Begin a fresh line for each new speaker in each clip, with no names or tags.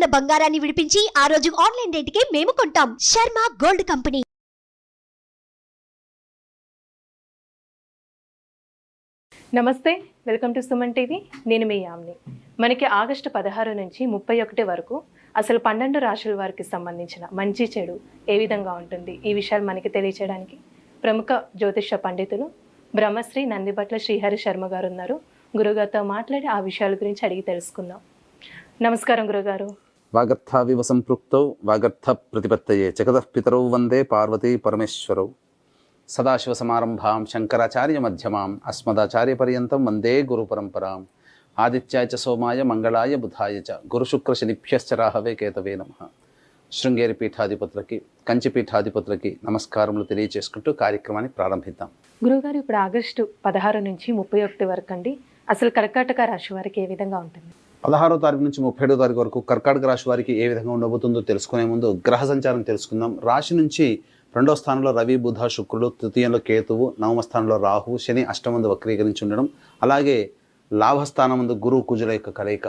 ఉన్న బంగారాన్ని విడిపించి ఆ రోజు ఆన్లైన్ రేటుకే మేము కొంటాం. Sharma gold company.
నమస్తే, వెల్కమ్ టు సుమన్ టీవీ. నేను మీ యామ్ని. మనకి ఆగస్టు 16 నుంచి 31 వరకు అసలు 12 రాశుల వారికి సంబంధించిన మంచి చెడు ఏ విధంగా ఉంటుంది, ఈ విషయాలు మనకి తెలియచేయడానికి ప్రముఖ జ్యోతిష పండితులు బ్రహ్మశ్రీ నందిబట్ల శ్రీహరి శర్మ గారు ఉన్నారు. గురుగారితో మాట్లాడి ఆ విషయాల గురించి అడిగి తెలుసుకుందాం. నమస్కారం గురుగారు.
వాగర్థావివ సంపృక్తౌ వాగర్థ ప్రతిపత్తయే జగతః పితరౌ వందే పార్వతీ పరమేశ్వరౌ. సదాశివ సమారంభాం శంకరాచార్య మధ్యమాం అస్మదాచార్య పర్యంతం వందే గురు పరంపరాం. ఆదిత్యాయ చ సోమాయ మంగళాయ బుధాయ చ గురుశుక్ర శనిభ్యశ్చ రాహవే కేతవే నమః. శృంగేరి పీఠాధిపతులకి, కంచి పీఠాధిపతులకి నమస్కారములు తెలియజేసుకుంటూ కార్యక్రమాన్ని ప్రారంభిద్దాం.
గురుగారు, ఇప్పుడు ఆగస్టు 16 నుంచి 31 వరకు అండి అసలు కర్కాటక రాశి వారికి ఏ విధంగా ఉంటుంది?
16వ తారీఖు నుంచి 37వ తారీఖు వరకు కర్కాటక రాశి వారికి ఏ విధంగా ఉండబోతుందో తెలుసుకునే ముందు గ్రహ సంచారం తెలుసుకుందాం. రాశి నుంచి 2వ స్థానంలో రవి, బుధ, శుక్రుడు, తృతీయంలో కేతువు, 9వ స్థానంలో రాహు, శని అష్టమందు వక్రీకరించి ఉండడం, అలాగే లాభస్థానమందు గురు, కుజుల యొక్క కలయిక,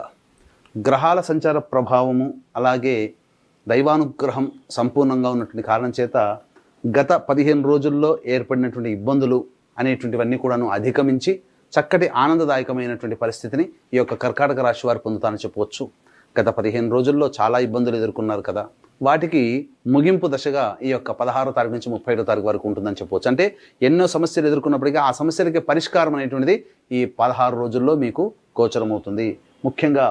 గ్రహాల సంచార ప్రభావము, అలాగే దైవానుగ్రహం సంపూర్ణంగా ఉన్నటువంటి కారణం చేత గత 15 రోజుల్లో ఏర్పడినటువంటి ఇబ్బందులు అనేటువంటివన్నీ కూడాను అధిగమించి చక్కటి ఆనందదాయకమైనటువంటి పరిస్థితిని ఈ యొక్క కర్కాటక రాశి వారు పొందుతారని చెప్పవచ్చు. గత 15 రోజుల్లో చాలా ఇబ్బందులు ఎదుర్కొన్నారు కదా, వాటికి ముగింపు దశగా ఈ యొక్క 16వ తారీఖు నుంచి 31వ తారీఖు వరకు ఉంటుందని చెప్పవచ్చు. అంటే ఎన్నో సమస్యలు ఎదుర్కొన్నప్పటికీ ఆ సమస్యలకి పరిష్కారం అనేటువంటిది ఈ 16 రోజుల్లో మీకు గోచరమవుతుంది. ముఖ్యంగా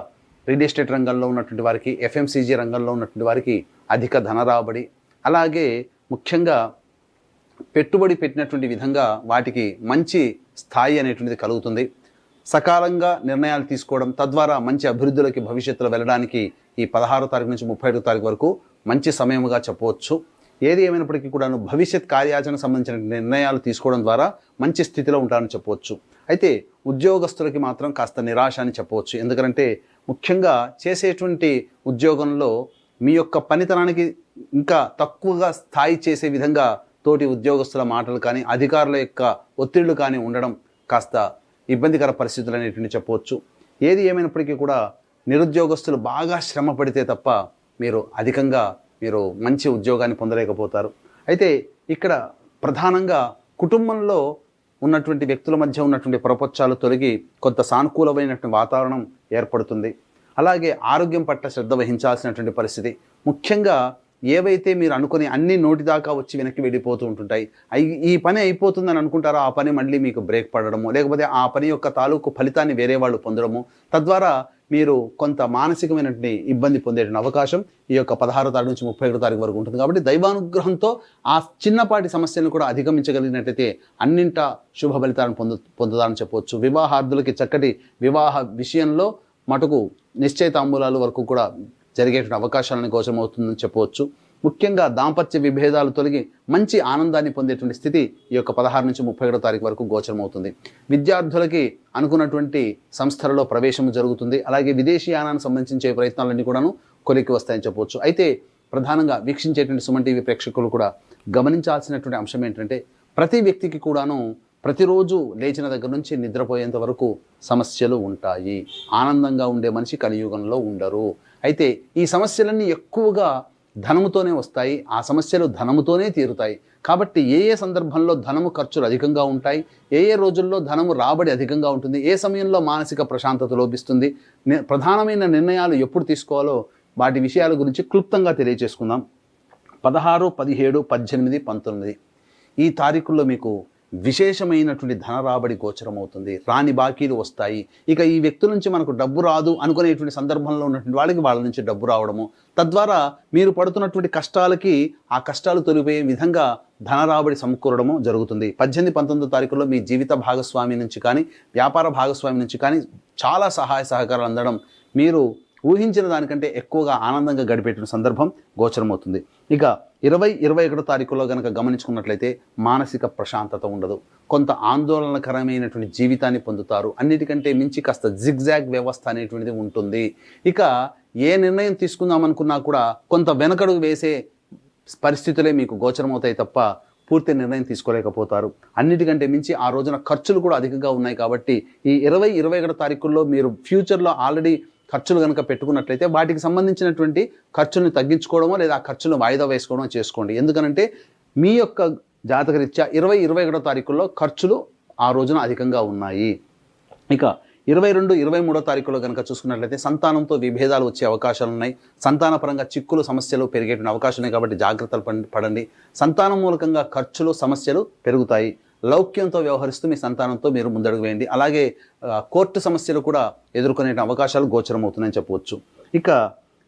రియల్ ఎస్టేట్ రంగంలో ఉన్నటువంటి వారికి, ఎఫ్ఎంసీజీ రంగంలో ఉన్నటువంటి వారికి అధిక ధన రాబడి, అలాగే ముఖ్యంగా పెట్టుబడి పెట్టినటువంటి విధంగా వాటికి మంచి స్థాయి అనేటువంటిది కలుగుతుంది. సకాలంగా నిర్ణయాలు తీసుకోవడం, తద్వారా మంచి అభివృద్ధిలోకి భవిష్యత్తులో వెళ్ళడానికి ఈ 16వ తారీఖు నుంచి 31వ తారీఖు వరకు మంచి సమయముగా చెప్పవచ్చు. ఏది ఏమైనప్పటికీ కూడాను భవిష్యత్ కార్యాచరణ సంబంధించిన నిర్ణయాలు తీసుకోవడం ద్వారా మంచి స్థితిలో ఉంటారని చెప్పవచ్చు. అయితే ఉద్యోగస్తులకి మాత్రం కాస్త నిరాశ అని చెప్పవచ్చు. ఎందుకంటే ముఖ్యంగా చేసేటువంటి ఉద్యోగంలో మీ యొక్క పనితనానికి ఇంకా తక్కువగా స్థాయి చేసే విధంగా తోటి ఉద్యోగస్తుల మాటలు కానీ, అధికారుల యొక్క ఒత్తిళ్లు కానీ ఉండడం కాస్త ఇబ్బందికర పరిస్థితులు అనేటువంటి చెప్పవచ్చు. ఏది ఏమైనప్పటికీ కూడా నిరుద్యోగస్తులు బాగా శ్రమ పడితే తప్ప మీరు మంచి ఉద్యోగాన్ని పొందలేకపోతారు. అయితే ఇక్కడ ప్రధానంగా కుటుంబంలో ఉన్నటువంటి వ్యక్తుల మధ్య ఉన్నటువంటి ప్రపంచాలు తొలగి కొంత సానుకూలమైనటువంటి వాతావరణం ఏర్పడుతుంది. అలాగే ఆరోగ్యం పట్ల శ్రద్ధ వహించాల్సినటువంటి పరిస్థితి, ముఖ్యంగా ఏవైతే మీరు అనుకుని అన్ని నోటి దాకా వచ్చి వెనక్కి వెళ్ళిపోతూ ఉంటుంటాయి, ఈ పని అయిపోతుందని అనుకుంటారో ఆ పని మళ్ళీ మీకు బ్రేక్ పడడము, లేకపోతే ఆ పని యొక్క తాలూకు ఫలితాన్ని వేరే వాళ్ళు పొందడము, తద్వారా మీరు కొంత మానసికమైనటువంటి ఇబ్బంది పొందేటువంటి అవకాశం ఈ యొక్క 16వ తారీఖు నుంచి 31వ తారీఖు వరకు ఉంటుంది. కాబట్టి దైవానుగ్రహంతో ఆ చిన్నపాటి సమస్యలను కూడా అధిగమించగలిగినట్లయితే అన్నింటా శుభ ఫలితాలను పొందుతారని చెప్పవచ్చు. వివాహార్థులకి చక్కటి వివాహ విషయంలో మటుకు నిశ్చయితాంబూలాలు వరకు కూడా జరిగేటువంటి అవకాశాలను గోచరమవుతుందని చెప్పవచ్చు. ముఖ్యంగా దాంపత్య విభేదాలు తొలగి మంచి ఆనందాన్ని పొందేటువంటి స్థితి ఈ యొక్క 16 నుంచి 31వ తారీఖు వరకు గోచరమవుతుంది. విద్యార్థులకి అనుకున్నటువంటి సంస్థలలో ప్రవేశం జరుగుతుంది. అలాగే విదేశీయానానికి సంబంధించే ప్రయత్నాలన్నీ కూడాను కొలిక్కి వస్తాయని చెప్పవచ్చు. అయితే ప్రధానంగా వీక్షించేటువంటి సుమన్ టీవీ ప్రేక్షకులు కూడా గమనించాల్సినటువంటి అంశం ఏంటంటే, ప్రతి వ్యక్తికి కూడాను ప్రతిరోజు లేచిన దగ్గర నుంచి నిద్రపోయేంత వరకు సమస్యలు ఉంటాయి. ఆనందంగా ఉండే మనిషి కలియుగంలో ఉండరు. అయితే ఈ సమస్యలన్నీ ఎక్కువగా ధనముతోనే వస్తాయి, ఆ సమస్యలు ధనముతోనే తీరుతాయి. కాబట్టి ఏ సందర్భంలో ధనము ఖర్చులు అధికంగా ఉంటాయి, ఏ రోజుల్లో ధనము రాబడి అధికంగా ఉంటుంది, ఏ సమయంలో మానసిక ప్రశాంతత లోపిస్తుంది, ప్రధానమైన నిర్ణయాలు ఎప్పుడు తీసుకోవాలో వాటి విషయాల గురించి క్లుప్తంగా తెలియజేసుకుందాం. 16, 17, 18, 19 ఈ తారీఖుల్లో మీకు విశేషమైనటువంటి ధన రాబడి గోచరం అవుతుంది. రాని బాకీలు వస్తాయి. ఇక ఈ వ్యక్తుల నుంచి మనకు డబ్బు రాదు అనుకునేటువంటి సందర్భంలో ఉన్నటువంటి వాళ్ళ నుంచి డబ్బు రావడము, తద్వారా మీరు పడుతున్నటువంటి కష్టాలకి ఆ కష్టాలు తొలిపోయే విధంగా ధన రాబడి సమకూరడము జరుగుతుంది. 18, 19 తారీఖుల్లో మీ జీవిత భాగస్వామి నుంచి కానీ, వ్యాపార భాగస్వామి నుంచి కానీ చాలా సహాయ సహకారాలు అందడం, మీరు ఊహించిన దానికంటే ఎక్కువగా ఆనందంగా గడిపేటువంటి సందర్భం గోచరమవుతుంది. ఇక 20, 21 తారీఖులో కనుక గమనించుకున్నట్లయితే మానసిక ప్రశాంతత ఉండదు, కొంత ఆందోళనకరమైనటువంటి జీవితాన్ని పొందుతారు. అన్నిటికంటే మించి కాస్త జిగ్జాగ్ వ్యవస్థ అనేటువంటిది ఉంటుంది. ఇక ఏ నిర్ణయం తీసుకుందామనుకున్నా కూడా కొంత వెనకడుగు వేసే పరిస్థితులే మీకు గోచరమవుతాయి తప్ప పూర్తి నిర్ణయం తీసుకోలేకపోతారు. అన్నిటికంటే మించి ఆ రోజున ఖర్చులు కూడా అధికంగా ఉన్నాయి. కాబట్టి ఈ 20, 21 తారీఖుల్లో మీరు ఫ్యూచర్లో ఆల్రెడీ ఖర్చులు కనుక పెట్టుకున్నట్లయితే వాటికి సంబంధించినటువంటి ఖర్చులను తగ్గించుకోవడమో లేదా ఆ ఖర్చులను వాయిదా వేసుకోవడమో చేసుకోండి. ఎందుకనంటే మీ యొక్క జాతకరీత్యా 20-21 తారీఖుల్లో ఖర్చులు ఆ రోజున అధికంగా ఉన్నాయి. ఇక 22-23 తారీఖులో కనుక చూసుకున్నట్లయితే సంతానంతో విభేదాలు వచ్చే అవకాశాలు ఉన్నాయి. సంతానపరంగా చిక్కులు సమస్యలు పెరిగేటువంటి అవకాశాలు ఉన్నాయి కాబట్టి జాగ్రత్తలు పడండి. సంతానం మూలకంగా ఖర్చులు సమస్యలు పెరుగుతాయి. లౌక్యంతో వ్యవహరిస్తూ మీ సంతానంతో మీరు ముందడుగు వేయండి. అలాగే కోర్టు సమస్యలు కూడా ఎదుర్కొనే అవకాశాలు గోచరమవుతున్నాయని చెప్పవచ్చు. ఇక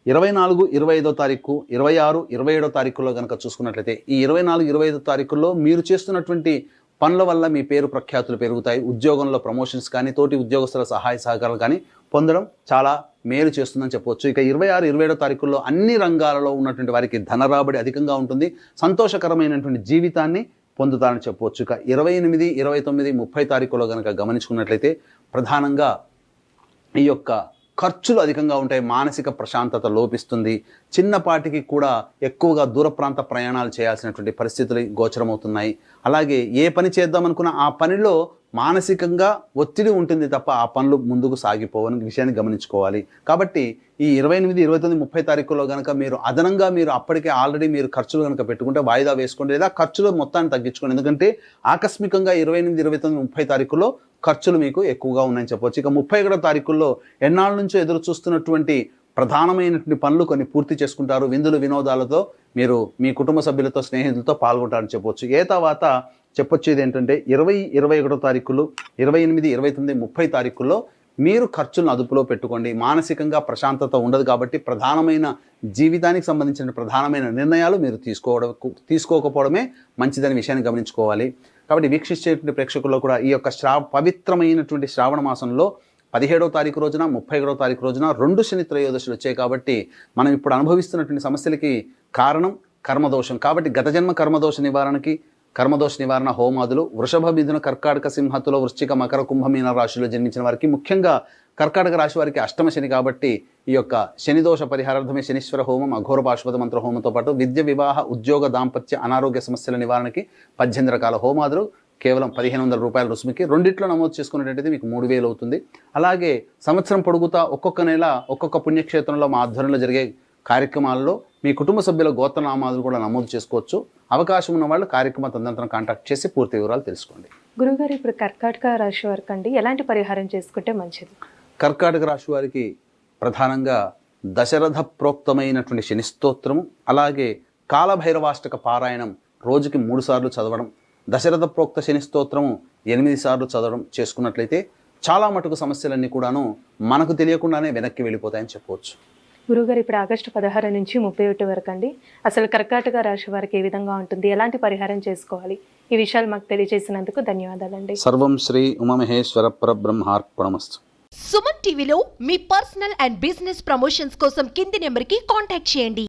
24-25 తారీఖు 26-27 తారీఖుల్లో కనుక చూసుకున్నట్లయితే ఈ 24-25 తారీఖుల్లో మీరు చేస్తున్నటువంటి పనుల వల్ల మీ పేరు ప్రఖ్యాతులు పెరుగుతాయి. ఉద్యోగంలో ప్రమోషన్స్ కానీ తోటి ఉద్యోగస్తుల సహాయ సహకారాలు కానీ పొందడం చాలా మేలు చేస్తుందని చెప్పవచ్చు. ఇక 26-27 తారీఖుల్లో అన్ని రంగాలలో ఉన్నటువంటి వారికి ధనరాబడి అధికంగా ఉంటుంది. సంతోషకరమైనటువంటి జీవితాన్ని పొందుతారని చెప్పవచ్చు. ఇక 28, 29, 30 తారీఖులో కనుక గమనించుకున్నట్లయితే ప్రధానంగా ఈ యొక్క ఖర్చులు అధికంగా ఉంటాయి. మానసిక ప్రశాంతత లోపిస్తుంది. చిన్నపాటికి కూడా ఎక్కువగా దూర ప్రాంత ప్రయాణాలు చేయాల్సినటువంటి పరిస్థితులు గోచరమవుతున్నాయి. అలాగే ఏ పని చేద్దామనుకున్నా ఆ పనిలో మానసికంగా ఒత్తిడి ఉంటుంది తప్ప ఆ పనులు ముందుకు సాగిపోవని విషయాన్ని గమనించుకోవాలి. కాబట్టి ఈ 28, 29, 30 తారీఖుల్లో కనుక మీరు అదనంగా మీరు అప్పటికే ఆల్రెడీ మీరు ఖర్చులు కనుక పెట్టుకుంటే వాయిదా వేసుకోండి లేదా ఖర్చులు మొత్తాన్ని తగ్గించుకోండి. ఎందుకంటే ఆకస్మికంగా 28, 29, 30 తారీఖుల్లో ఖర్చులు మీకు ఎక్కువగా ఉన్నాయని చెప్పవచ్చు. ఇక 31 తారీఖుల్లో ఎన్నాళ్ళ నుంచో ఎదురు చూస్తున్నటువంటి ప్రధానమైనటువంటి పనులు కొన్ని పూర్తి చేసుకుంటారు. విందులు వినోదాలతో మీరు మీ కుటుంబ సభ్యులతో స్నేహితులతో పాల్గొంటారని చెప్పవచ్చు. తర్వాత చెప్పొచ్చేది ఏంటంటే 20, 21 తారీఖులు 28, 29, 30 తారీఖుల్లో మీరు ఖర్చులను అదుపులో పెట్టుకోండి. మానసికంగా ప్రశాంతత ఉండదు కాబట్టి ప్రధానమైన జీవితానికి సంబంధించిన ప్రధానమైన నిర్ణయాలు మీరు తీసుకోకపోవడమే మంచిదనే విషయాన్ని గమనించుకోవాలి. కాబట్టి వీక్షించేటువంటి ప్రేక్షకుల్లో కూడా ఈ యొక్క పవిత్రమైనటువంటి శ్రావణ మాసంలో 17వ తారీఖు రోజున 31వ తారీఖు రోజున 2 శని త్రయోదశులు వచ్చాయి. కాబట్టి మనం ఇప్పుడు అనుభవిస్తున్నటువంటి సమస్యలకి కారణం కర్మదోషం. కాబట్టి గత జన్మ కర్మదోష నివారణకి కర్మదోష నివారణ హోమాదులు వృషభ, మిథున, కర్కాటక, సింహతుల, వృశ్చిక, మకర, కుంభమీన రాశిలో జన్మించిన వారికి, ముఖ్యంగా కర్కాటక రాశి వారికి అష్టమ శని కాబట్టి ఈ యొక్క శనిదోష పరిహారార్థమే శనీశ్వర హోమం, అఘోర పాశుపత మంత్ర హోమంతో పాటు విద్య, వివాహ, ఉద్యోగ, దాంపత్య, అనారోగ్య సమస్యల నివారణకి 18 రకాల హోమాదులు కేవలం 1500 రూపాయల రుసుముకి రెండిట్లో నమోదు చేసుకున్నట్టయితే మీకు 3000 అవుతుంది. అలాగే సంవత్సరం పొడుగుతా ఒక్కొక్క నెల ఒక్కొక్క పుణ్యక్షేత్రంలో మా ఆధ్వర్యంలో జరిగే కార్యక్రమాల్లో మీ కుటుంబ సభ్యుల గోత్రనామాలు కూడా నమోదు చేసుకోవచ్చు. అవకాశం ఉన్న వాళ్ళు కార్యక్రమ తదనంతరం కాంటాక్ట్ చేసి పూర్తి వివరాలు తెలుసుకోండి.
గురుగారు, ఇప్పుడు కర్కాటక రాశి వారికి అండి ఎలాంటి పరిహారం చేసుకుంటే మంచిది?
కర్కాటక రాశి వారికి ప్రధానంగా దశరథ ప్రోక్తమైనటువంటి శని స్తోత్రము, అలాగే కాలభైరవాష్టక పారాయణం రోజుకి 3 సార్లు చదవడం, దశరథ ప్రోక్త శని స్తోత్రము 8 సార్లు చదవడం చేసుకున్నట్లయితే చాలా మటుకు సమస్యలన్నీ కూడాను మనకు తెలియకుండానే వెనక్కి వెళ్ళిపోతాయని చెప్పవచ్చు.
గురుగారు, ఇప్పుడు ఆగస్టు 16 నుంచి 31 వరకు అండి అసలు కర్కాటక రాశి వారికి ఏ విధంగా ఉంటుంది, ఎలాంటి పరిహారం చేసుకోవాలి, ఈ విషయాలు మాకు తెలియజేసినందుకు ధన్యవాదాలండి.
సర్వం శ్రీ ఉమామహేశ్వర పరబ్రహ్మార్పణమస్తు.
సుమన్ టీవీలో మీ పర్సనల్ అండ్ బిజినెస్ ప్రమోషన్స్ కోసం కింది నెంబర్కి కాంటాక్ట్ చేయండి.